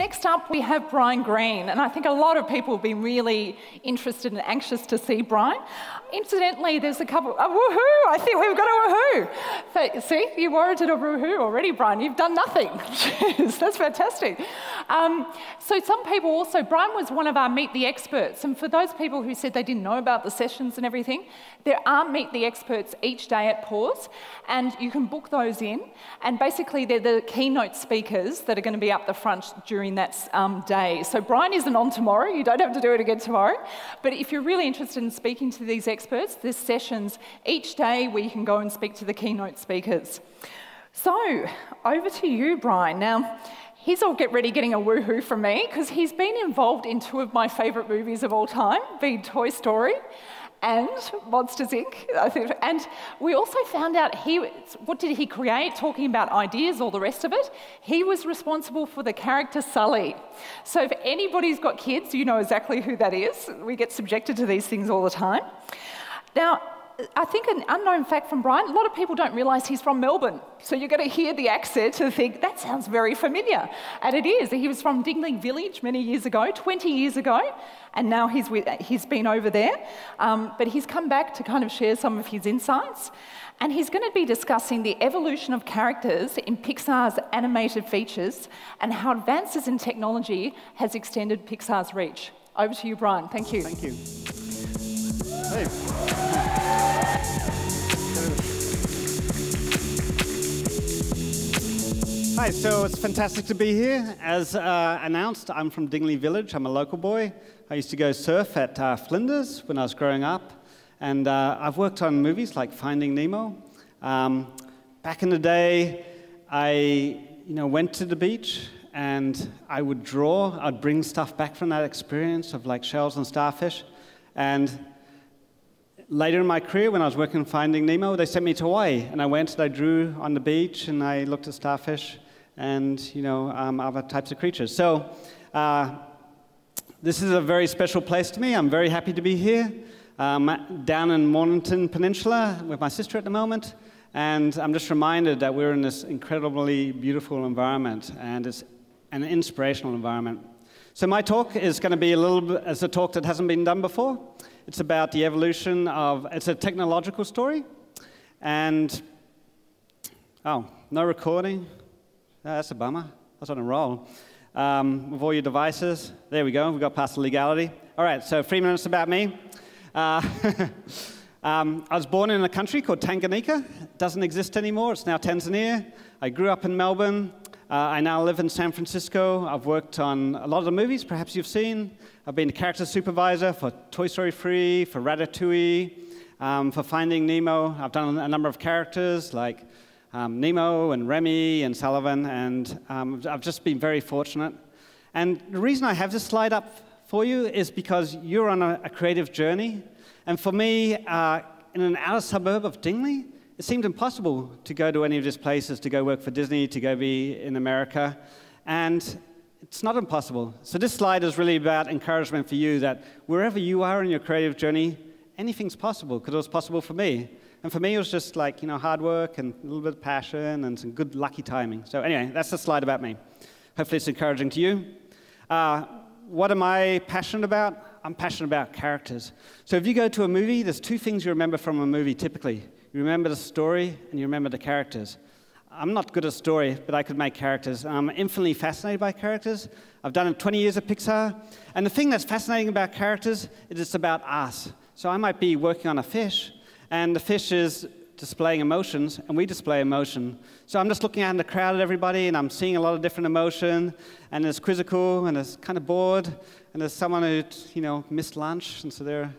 next up, we have Brian Green, and I think a lot of people have been really interested and anxious to see Brian. Incidentally, there's a couple, woohoo, I think we've got a woohoo. So, see, you warranted a woohoo already, Brian. You've done nothing. Jeez, that's fantastic. So some people also, Brian was one of our Meet the Experts, and for those people who said they didn't know about the sessions and everything, there are Meet the Experts each day at Pause, and you can book those in, and basically they're the keynote speakers that are going to be up the front during that day. So Brian isn't on tomorrow, you don't have to do it again tomorrow, but if you're really interested in speaking to these experts, there's sessions each day where you can go and speak to the keynote speakers. So, over to you, Brian. Now, he's all getting a woohoo from me, because he's been involved in two of my favourite movies of all time, being Toy Story and Monsters, Inc. I think. And we also found out what did he create, talking about ideas, all the rest of it. He was responsible for the character Sully. So if anybody's got kids, you know exactly who that is. We get subjected to these things all the time. Now, I think an unknown fact from Brian, a lot of people don't realise he's from Melbourne. So you're going to hear the accent and think, that sounds very familiar. And it is. He was from Dingley Village many years ago, 20 years ago, and now he's been over there. But he's come back to kind of share some of his insights. And he's going to be discussing the evolution of characters in Pixar's animated features and how advances in technology has extended Pixar's reach. Over to you, Brian. Thank you. Thank you. Hey. Hi, so it's fantastic to be here. As announced, I'm from Dingley Village. I'm a local boy. I used to go surf at Flinders when I was growing up. And I've worked on movies like Finding Nemo. Back in the day, I went to the beach and I would draw. I'd bring stuff back from that experience of like shells and starfish. And later in my career, when I was working on Finding Nemo, they sent me to Hawaii. And I went and I drew on the beach and I looked at starfish and other types of creatures. So this is a very special place to me. I'm very happy to be here. Down in Mornington Peninsula with my sister at the moment. And I'm just reminded that we're in this incredibly beautiful environment, and it's an inspirational environment. So my talk is going to be a little bit as a talk that hasn't been done before. It's about the evolution of, it's a technological story. And, oh, no recording. Oh, that's a bummer. I was on a roll. With all your devices. There we go. We got past the legality. All right, so 3 minutes about me. I was born in a country called Tanganyika. It doesn't exist anymore. It's now Tanzania. I grew up in Melbourne. I now live in San Francisco. I've worked on a lot of the movies perhaps you've seen. I've been a character supervisor for Toy Story 3, for Ratatouille, for Finding Nemo. I've done a number of characters like Nemo and Remy and Sullivan, and I've just been very fortunate. And the reason I have this slide up for you is because you're on a creative journey. And for me, in an outer suburb of Dingley, it seemed impossible to go to any of these places, to go work for Disney, to go be in America. And it's not impossible. So this slide is really about encouragement for you that wherever you are in your creative journey, anything's possible, because it was possible for me. And for me, it was just like, hard work and a little bit of passion and some good lucky timing. So anyway, that's the slide about me. Hopefully it's encouraging to you. What am I passionate about? I'm passionate about characters. So if you go to a movie, there's two things you remember from a movie typically. You remember the story and you remember the characters. I'm not good at story, but I could make characters. I'm infinitely fascinated by characters. I've done 20 years at Pixar. And the thing that's fascinating about characters is it's about us. So I might be working on a fish, and the fish is displaying emotions, and we display emotion. So I'm just looking out in the crowd at everybody, and I'm seeing a lot of different emotion, and there's quizzical, and there's kind of bored, and there's someone who, missed lunch, and so they're,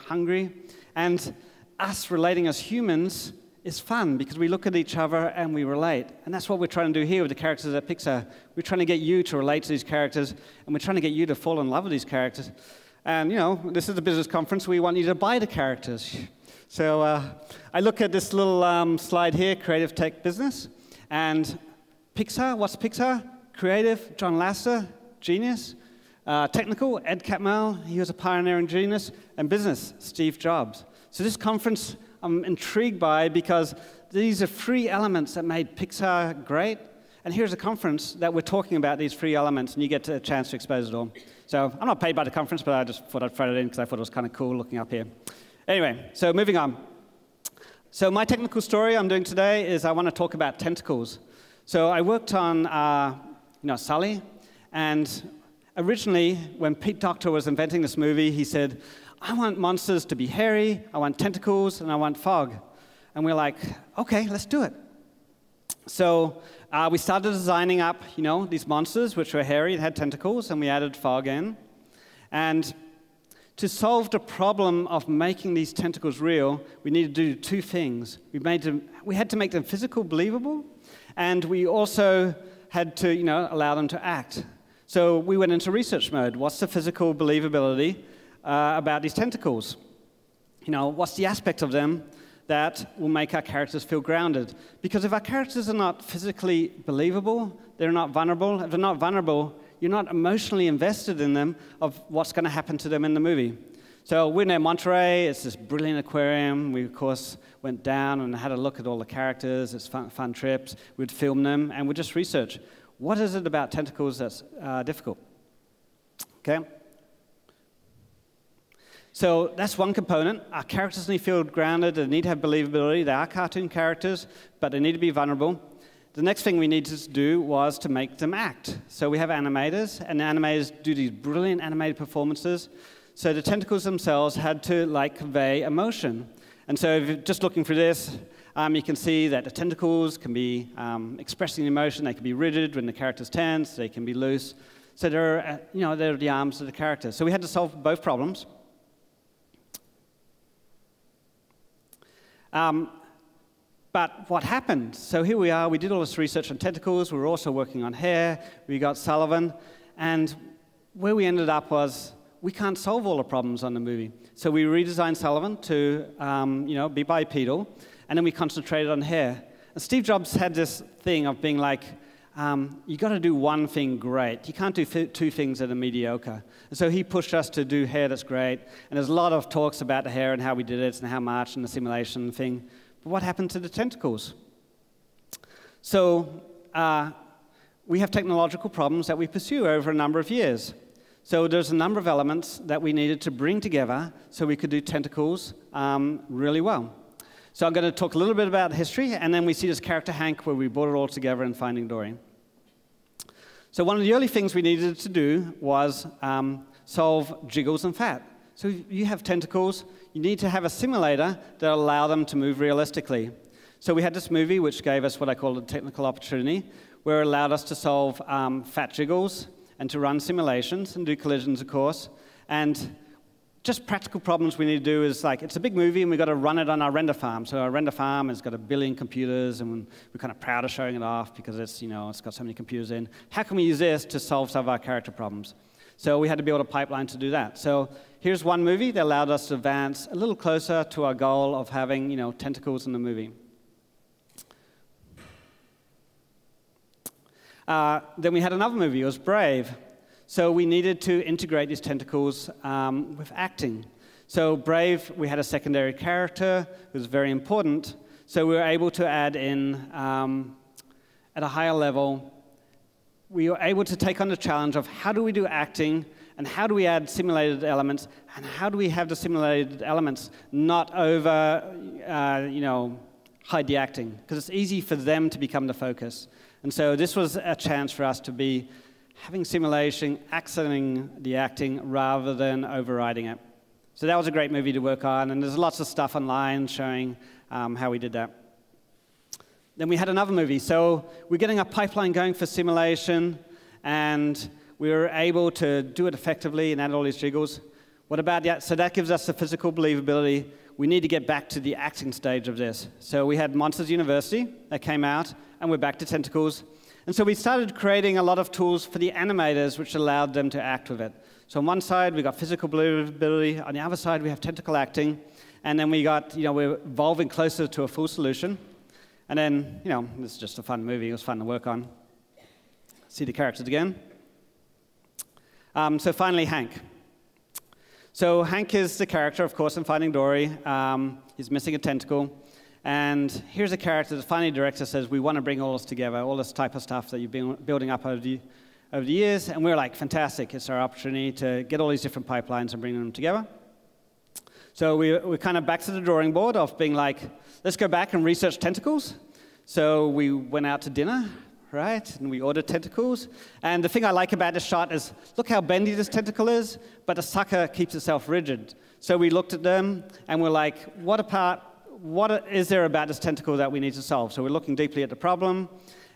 hungry. And us relating as humans is fun, because we look at each other and we relate. And that's what we're trying to do here with the characters at Pixar. We're trying to get you to relate to these characters, and we're trying to get you to fall in love with these characters. And, this is a business conference. We want you to buy the characters. So I look at this little slide here, Creative Tech Business. And Pixar, what's Pixar? Creative, John Lasseter, genius. Technical, Ed Catmull, he was a pioneering genius. And business, Steve Jobs. So this conference I'm intrigued by because these are three elements that made Pixar great. and here's a conference that we're talking about these 3 elements, and you get a chance to expose it all. So I'm not paid by the conference, but I just thought I'd throw it in because I thought it was kind of cool looking up here. Anyway, so moving on. So my technical story I'm doing today is I want to talk about tentacles. So I worked on Sully, and originally, when Pete Docter was inventing this movie, he said, I want monsters to be hairy, I want tentacles, and I want fog. And we're like, OK, let's do it. So we started designing up these monsters, which were hairy and had tentacles, and we added fog in. And to solve the problem of making these tentacles real, we needed to do 2 things. We had to make them physical, believable, and we also had to allow them to act. So we went into research mode. What's the physical believability about these tentacles? What's the aspect of them that will make our characters feel grounded? Because if our characters are not physically believable, they're not vulnerable. If they're not vulnerable, you're not emotionally invested in them of what's going to happen to them in the movie. So we're near Monterey. It's this brilliant aquarium. We, of course, went down and had a look at all the characters. It's fun trips. We'd film them, and we'd just research. What is it about tentacles that's difficult? Okay. So that's one component. Our characters need to feel grounded. They need to have believability. They are cartoon characters, but they need to be vulnerable. The next thing we needed to do was to make them act. So we have animators, and the animators do these brilliant animated performances. So the tentacles themselves had to convey emotion. And so if you're just looking for this, you can see that the tentacles can be expressing emotion. They can be rigid when the character's tense. They can be loose. So they're the arms of the character. So we had to solve both problems. But what happened? So here we are. We did all this research on tentacles. We were also working on hair. We got Sullivan. And where we ended up was we can't solve all the problems on the movie. So we redesigned Sullivan to be bipedal. And then we concentrated on hair. And Steve Jobs had this thing of being like, you got to do one thing great. You can't do 2 things that are mediocre. And so he pushed us to do hair that's great. And there's a lot of talks about the hair and how we did it and how much and the simulation thing. But what happened to the tentacles? So we have technological problems that we pursue over a number of years. So there's a number of elements that we needed to bring together so we could do tentacles really well. So I'm going to talk a little bit about history, and then we see this character Hank where we brought it all together in Finding Dory. So one of the early things we needed to do was solve jiggles and fat. So if you have tentacles, you need to have a simulator that will allow them to move realistically. So we had this movie which gave us what I call a technical opportunity, where it allowed us to solve fat jiggles and to run simulations and do collisions, of course. And just practical problems we need to do is it's a big movie and we've got to run it on our render farm. So our render farm has got 1 billion computers and we're kind of proud of showing it off because it's got so many computers in. How can we use this to solve some of our character problems? So we had to build a pipeline to do that. So here's one movie that allowed us to advance a little closer to our goal of having tentacles in the movie. Then we had another movie. It was Brave. So we needed to integrate these tentacles with acting. So Brave, we had a secondary character who was very important. So we were able to add in, at a higher level, we were able to take on the challenge of how do we do acting, and how do we add simulated elements, and how do we have the simulated elements not hide the acting? Because it's easy for them to become the focus. And so this was a chance for us to be having simulation, accenting the acting rather than overriding it. So that was a great movie to work on, and there's lots of stuff online showing how we did that. Then we had another movie. So we're getting a pipeline going for simulation, and we were able to do it effectively and add all these jiggles. What about that? So that gives us the physical believability. We need to get back to the acting stage of this. So we had Monsters University that came out, and we're back to tentacles. And so we started creating a lot of tools for the animators, which allowed them to act with it. So on one side, we got physical believability. On the other side, we have tentacle acting. And then we got, we're evolving closer to a full solution. And then, this is just a fun movie. It was fun to work on. See the characters again. So finally, Hank. So Hank is the character, of course, in Finding Dory. He's missing a tentacle. And here's a character that finally director says, we want to bring all this together, all this type of stuff that you've been building up over the years. And we're like, fantastic, it's our opportunity to get all these different pipelines and bring them together. So we're kind of back to the drawing board of being like, let's go back and research tentacles. So we went out to dinner, right? And we ordered tentacles. And the thing I like about this shot is, look how bendy this tentacle is, but the sucker keeps itself rigid. So we looked at them, and we're like, what is there about this tentacle that we need to solve? So we're looking deeply at the problem.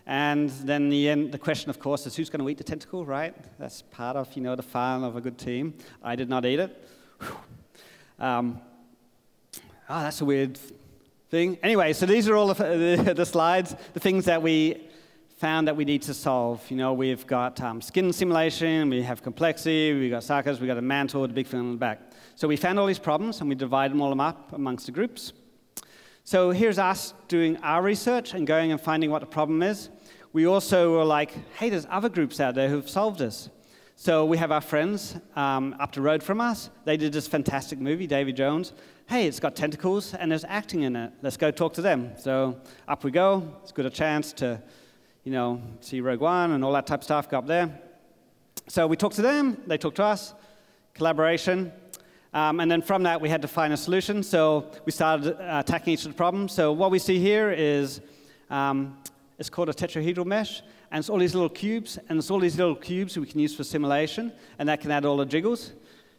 And then the question, of course, is who's going to eat the tentacle, right? That's part of, the fun of a good team. I did not eat it. That's a weird thing. Anyway, so these are all the slides, the things that we found that we need to solve. We've got skin simulation, we have complexity, we've got suckers, we've got a mantle with a big fin on the back. So we found all these problems, and we divided them all up amongst the groups. So here's us doing our research and going and finding what the problem is. We also were like, hey, there's other groups out there who've solved this. So we have our friends up the road from us. They did this fantastic movie, Davy Jones. Hey, it's got tentacles and there's acting in it. Let's go talk to them. So up we go. It's good a chance to, see Rogue One and all that type of stuff, go up there. So we talked to them. They talked to us. Collaboration. And then from that, we had to find a solution. So we started attacking each of the problems. So what we see here is it's called a tetrahedral mesh. And it's all these little cubes. And it's all these little cubes we can use for simulation. And that can add all the jiggles.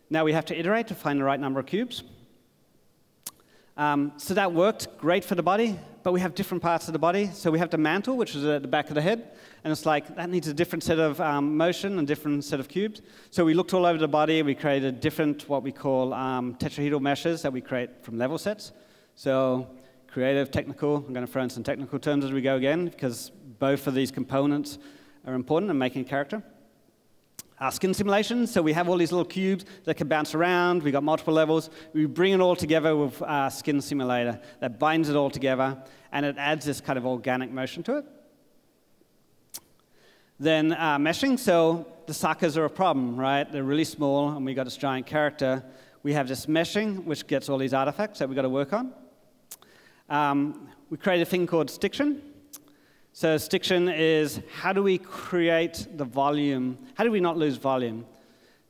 Now we have to iterate to find the right number of cubes. So that worked great for the body. But we have different parts of the body. So we have the mantle, which is at the back of the head. And it's like, that needs a different set of motion and different set of cubes. So we looked all over the body. We created different, what we call tetrahedral meshes that we create from level sets. So creative, technical. I'm going to throw in some technical terms as we go again, because both of these components are important in making a character. Skin simulation, so we have all these little cubes that can bounce around. We've got multiple levels. We bring it all together with Skin Simulator that binds it all together, and it adds this kind of organic motion to it. Then meshing, so the suckers are a problem, right? They're really small, and we've got this giant character. We have this meshing, which gets all these artifacts that we've got to work on. We create a thing called stiction. So stiction is, how do we create the volume? How do we not lose volume?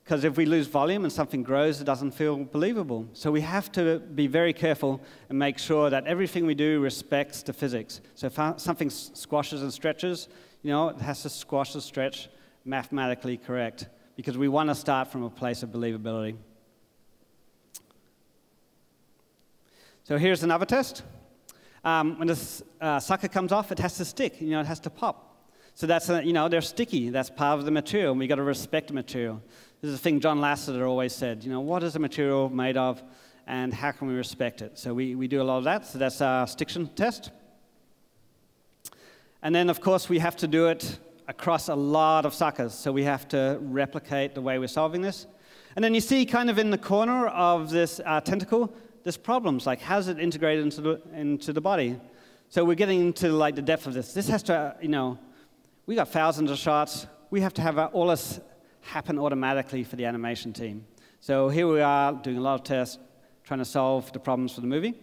Because if we lose volume and something grows, it doesn't feel believable. So we have to be very careful and make sure that everything we do respects the physics. So if something squashes and stretches, it has to squash and stretch mathematically correct, because we want to start from a place of believability. So here's another test. When this sucker comes off, it has to stick. It has to pop. So that's, they're sticky. That's part of the material, and we've got to respect the material. This is a thing John Lasseter always said. What is the material made of, and how can we respect it? So we do a lot of that. So that's our stiction test. And then, of course, we have to do it across a lot of suckers. So we have to replicate the way we're solving this. And then you see kind of in the corner of this tentacle, there's problems, like how's it integrated into the body? So we're getting into like the depth of this. This has to, we got thousands of shots. We have to have all this happen automatically for the animation team. So here we are doing a lot of tests, trying to solve the problems for the movie.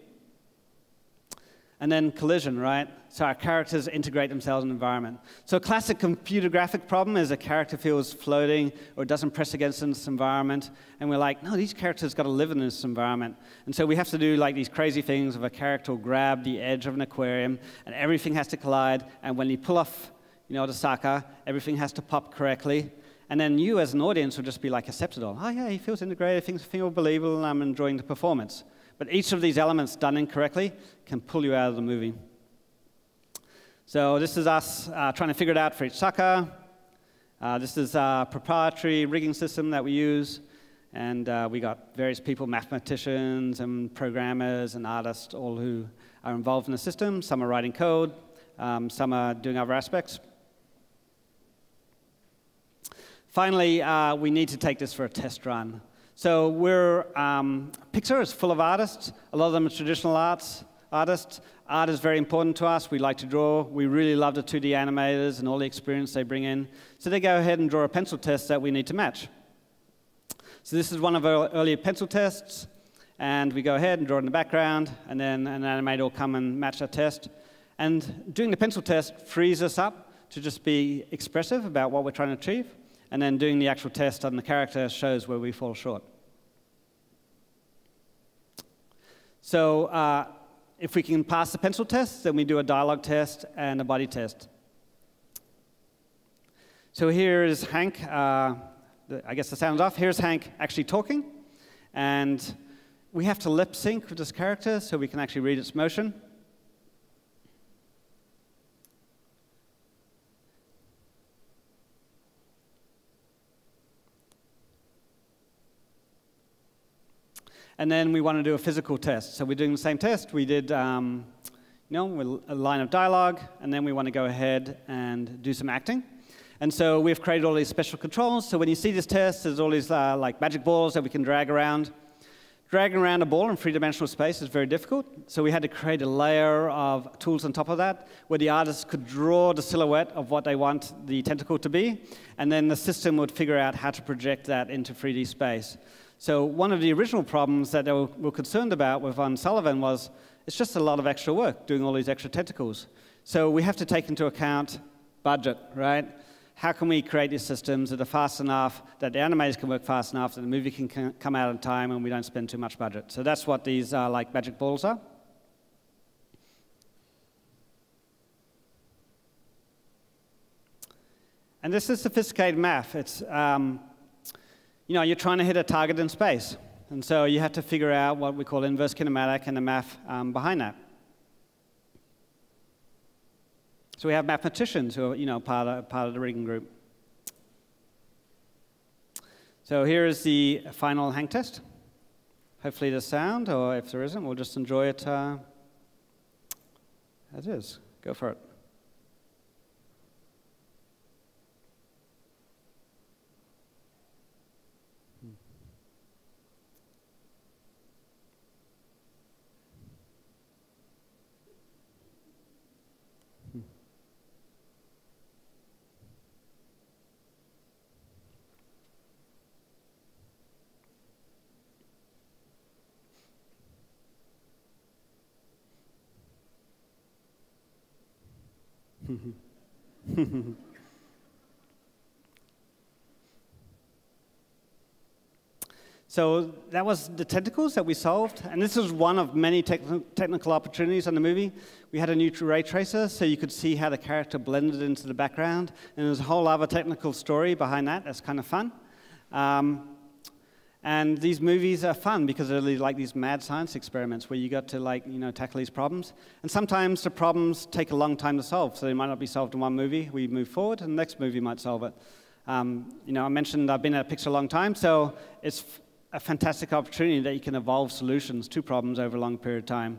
And then collision, right? So our characters integrate themselves in the environment. So a classic computer graphic problem is a character feels floating or doesn't press against this environment. And we're like, no, these characters got to live in this environment. And so we have to do like these crazy things of a character will grab the edge of an aquarium and everything has to collide. And when you pull off, the sucker, everything has to pop correctly. And then you as an audience will just be like, accept it all. Oh yeah, he feels integrated, things feel believable, and I'm enjoying the performance. But each of these elements done incorrectly can pull you out of the movie. So this is us trying to figure it out for each sucker. This is our proprietary rigging system that we use. And we got various people, mathematicians and programmers and artists, all who are involved in the system. Some are writing code. Some are doing other aspects. Finally, we need to take this for a test run. So Pixar is full of artists. A lot of them are traditional artists. Art is very important to us. We like to draw. We really love the 2D animators and all the experience they bring in. So they go ahead and draw a pencil test that we need to match. So this is one of our earlier pencil tests. and we go ahead and draw in the background, and then an animator will come and match our test. And doing the pencil test frees us up to just be expressive about what we're trying to achieve, and then doing the actual test on the character shows where we fall short. So if we can pass the pencil test, then we do a dialogue test and a body test. So here is Hank. I guess the sound's off. Here's Hank actually talking. And we have to lip sync with this character so we can actually read its motion. And then we want to do a physical test. So we're doing the same test. We did a line of dialogue, and then we want to go ahead and do some acting. And so we've created all these special controls. So when you see this test, there's all these like magic balls that we can drag around. Dragging around a ball in three-dimensional space is very difficult. So we had to create a layer of tools on top of that, where the artist could draw the silhouette of what they want the tentacle to be, and then the system would figure out how to project that into 3D space. So one of the original problems that they were concerned about with Von Sullivan was it's just a lot of extra work doing all these extra tentacles. So we have to take into account budget, right? How can we create these systems that are fast enough, that the animators can work fast enough, that the movie can come out in time and we don't spend too much budget? So that's what these like magic balls are. And this is sophisticated math. It's you're trying to hit a target in space. And so you have to figure out what we call inverse kinematic and the math behind that. So we have mathematicians who are part of the rigging group. So here is the final hang test. Hopefully there's sound, or if there isn't, we'll just enjoy it as is. Go for it. So that was the tentacles that we solved, and this was one of many technical opportunities on the movie. We had a new ray tracer, so you could see how the character blended into the background, and there's a whole other technical story behind that. That's kind of fun. And these movies are fun because they're like these mad science experiments where you got to tackle these problems. And sometimes the problems take a long time to solve, so they might not be solved in one movie. We move forward, and the next movie might solve it. I mentioned I've been at Pixar a long time, so it's a fantastic opportunity that you can evolve solutions to problems over a long period of time.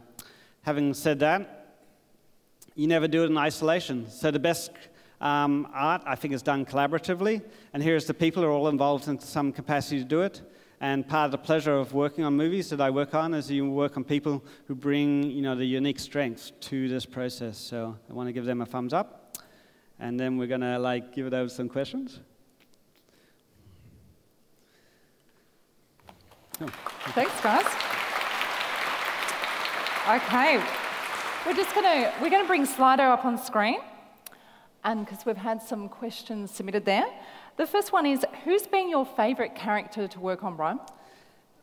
Having said that, you never do it in isolation. So the best art, I think, is done collaboratively. And here's the people who are all involved in some capacity to do it. And part of the pleasure of working on movies that I work on is you work on people who bring the unique strengths to this process. So I want to give them a thumbs up. And then we're going to give it over some questions. Oh, thanks, guys. Okay, we're going to bring Slido up on screen, and because we've had some questions submitted there. The first one is, who's been your favorite character to work on, Brian?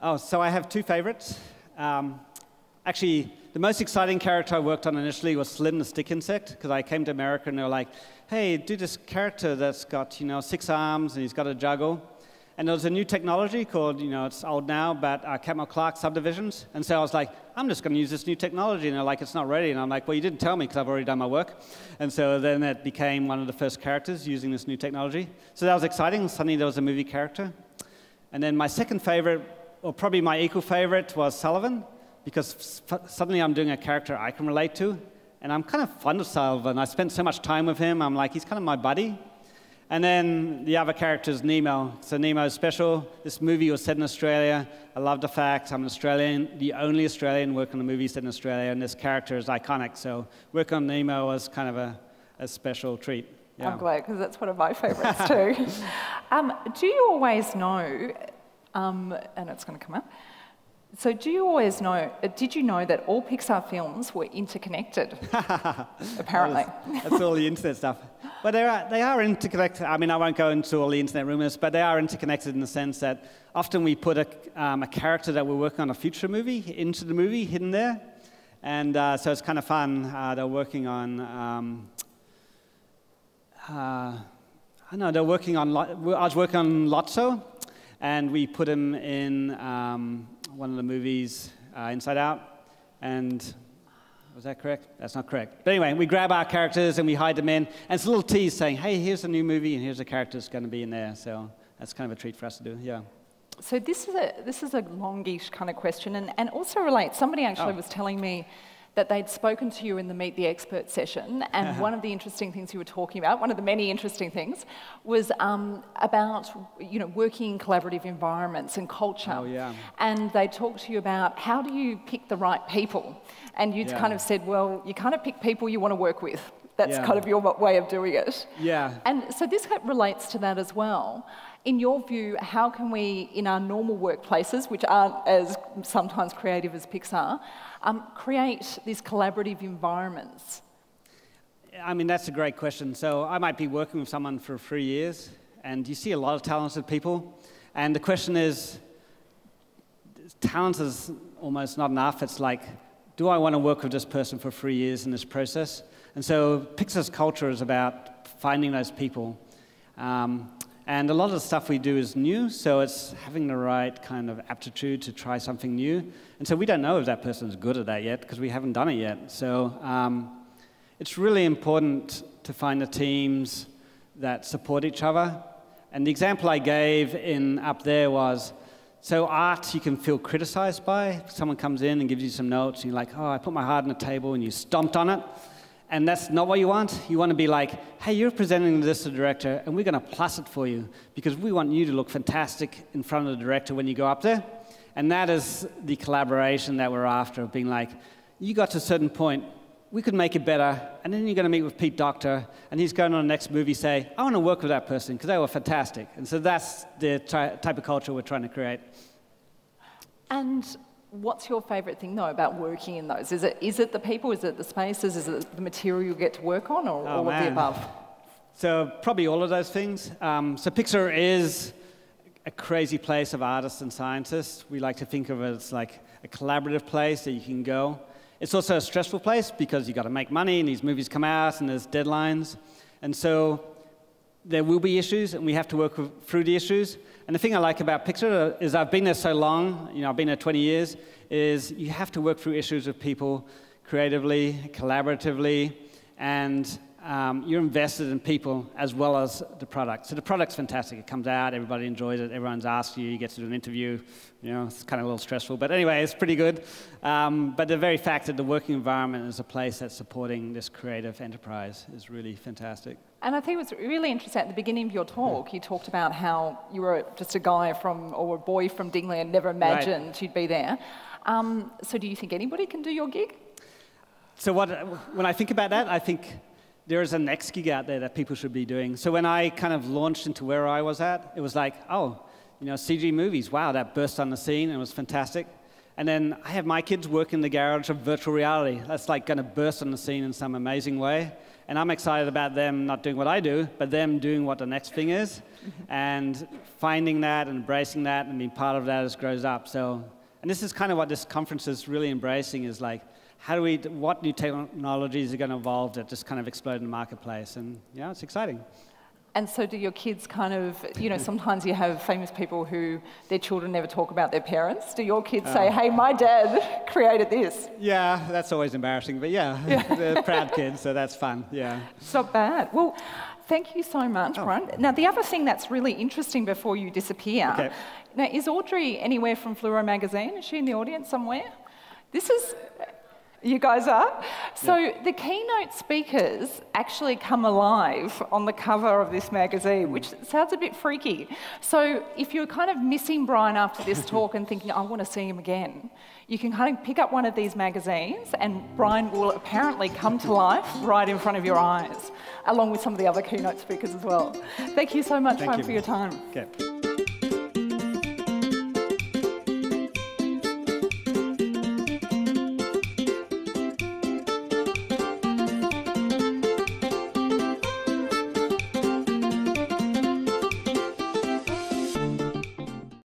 Oh, so I have two favorites. Actually, the most exciting character I worked on initially was Slim the stick insect, because I came to America and they were like, hey, do this character that's got 6 arms and he's got a juggle. And there was a new technology called, it's old now, but Catmull Clark subdivisions. And so I was like, I'm just going to use this new technology. And they're like, it's not ready. And I'm like, well, you didn't tell me because I've already done my work. And so then it became one of the first characters using this new technology. So that was exciting. Suddenly there was a movie character. And then my second favorite, or probably my equal favorite, was Sullivan, because suddenly I'm doing a character I can relate to. And I'm kind of fond of Sullivan. I spent so much time with him. I'm like, he's kind of my buddy. And then the other character is Nemo. So Nemo is special. This movie was set in Australia. I love the fact I'm an Australian, the only Australian working on a movie set in Australia, and this character is iconic. So working on Nemo was kind of a special treat. Yeah. I'm glad, because that's one of my favorites too. Do you always know, and it's going to come up, So did you know that all Pixar films were interconnected? Apparently. That's all the internet stuff. But they are interconnected. I mean, I won't go into all the internet rumors, but they are interconnected in the sense that often we put a character that we're working on a future movie into the movie, hidden there. And so it's kind of fun. They're working on, I was working on Lotso, and we put him in one of the movies, Inside Out, and was that correct? That's not correct. But anyway, we grab our characters and we hide them in, and it's a little tease saying, hey, here's a new movie, and here's a character that's going to be in there. So that's kind of a treat for us to do, yeah. So this is a longish kind of question, and also relates. Somebody actually was telling me that they'd spoken to you in the Meet the Expert session, and one of the interesting things you were talking about, one of the many interesting things, was about working in collaborative environments and culture. Oh, yeah. And they talked to you about how do you pick the right people, and you'd kind of said, well, you kind of pick people you want to work with. That's kind of your way of doing it. Yeah. And so this relates to that as well. In your view, how can we, in our normal workplaces, which aren't as sometimes creative as Pixar, create these collaborative environments? I mean, that's a great question. So I might be working with someone for 3 years, and you see a lot of talented people. And the question is, talent is almost not enough. It's like, do I want to work with this person for 3 years in this process? And so Pixar's culture is about finding those people. And a lot of the stuff we do is new, so it's having the right kind of aptitude to try something new. And so we don't know if that person is good at that yet, because we haven't done it yet. So it's really important to find the teams that support each other. And the example I gave up there was, so art you can feel criticized by. Someone comes in and gives you some notes, and you're like, oh, I put my heart on the table, and you stomped on it. And that's not what you want. You want to be like, hey, you're presenting this to the director, and we're going to plus it for you, because we want you to look fantastic in front of the director when you go up there. And that is the collaboration that we're after, being like, you got to a certain point, we could make it better, and then you're going to meet with Pete Docter, and he's going on the next movie, say, I want to work with that person, because they were fantastic. And so that's the type of culture we're trying to create. And what's your favourite thing, though, about working in those? Is it the people, is it the spaces, is it the material you get to work on, or all of the above? So probably all of those things. So Pixar is a crazy place of artists and scientists. We like to think of it as like a collaborative place that you can go. It's also a stressful place because you've got to make money, and these movies come out, and there's deadlines. And so there will be issues, and we have to work through the issues. And the thing I like about Pixar is I've been there so long, I've been there 20 years, is you have to work through issues with people creatively, collaboratively, and you're invested in people as well as the product. So the product's fantastic. It comes out, everybody enjoys it, everyone's asked you get to do an interview. It's kind of a little stressful, but anyway, it's pretty good. But the very fact that the working environment is a place that's supporting this creative enterprise is really fantastic. And I think it was really interesting at the beginning of your talk, you talked about how you were just a guy or a boy from Dingley and never imagined you'd be there. So do you think anybody can do your gig? So when I think about that, I think there is a next gig out there that people should be doing. So when I kind of launched into where I was at, it was like, CG movies, wow, that burst on the scene, and it was fantastic. And then I have my kids work in the garage of virtual reality. That's like going to burst on the scene in some amazing way. And I'm excited about them not doing what I do, but them doing what the next thing is, and finding that and embracing that and being part of that as it grows up. So, and this is kind of what this conference is really embracing, is like, what new technologies are going to evolve that just kind of explode in the marketplace? And yeah, it's exciting. And so do your kids kind of, sometimes you have famous people who their children never talk about their parents. Do your kids say, hey, my dad created this? Yeah, that's always embarrassing, but yeah. They're proud kids, so that's fun, yeah. It's not bad. Well, thank you so much, Brian. Now, the other thing that's really interesting before you disappear, now, is Audrey anywhere from Fluoro Magazine? Is she in the audience somewhere? You guys are? So the keynote speakers actually come alive on the cover of this magazine, which sounds a bit freaky. So if you're kind of missing Brian after this talk and thinking, I want to see him again, you can kind of pick up one of these magazines, and Brian will apparently come to life right in front of your eyes, along with some of the other keynote speakers as well. Thank you so much, Brian, for your time. Okay.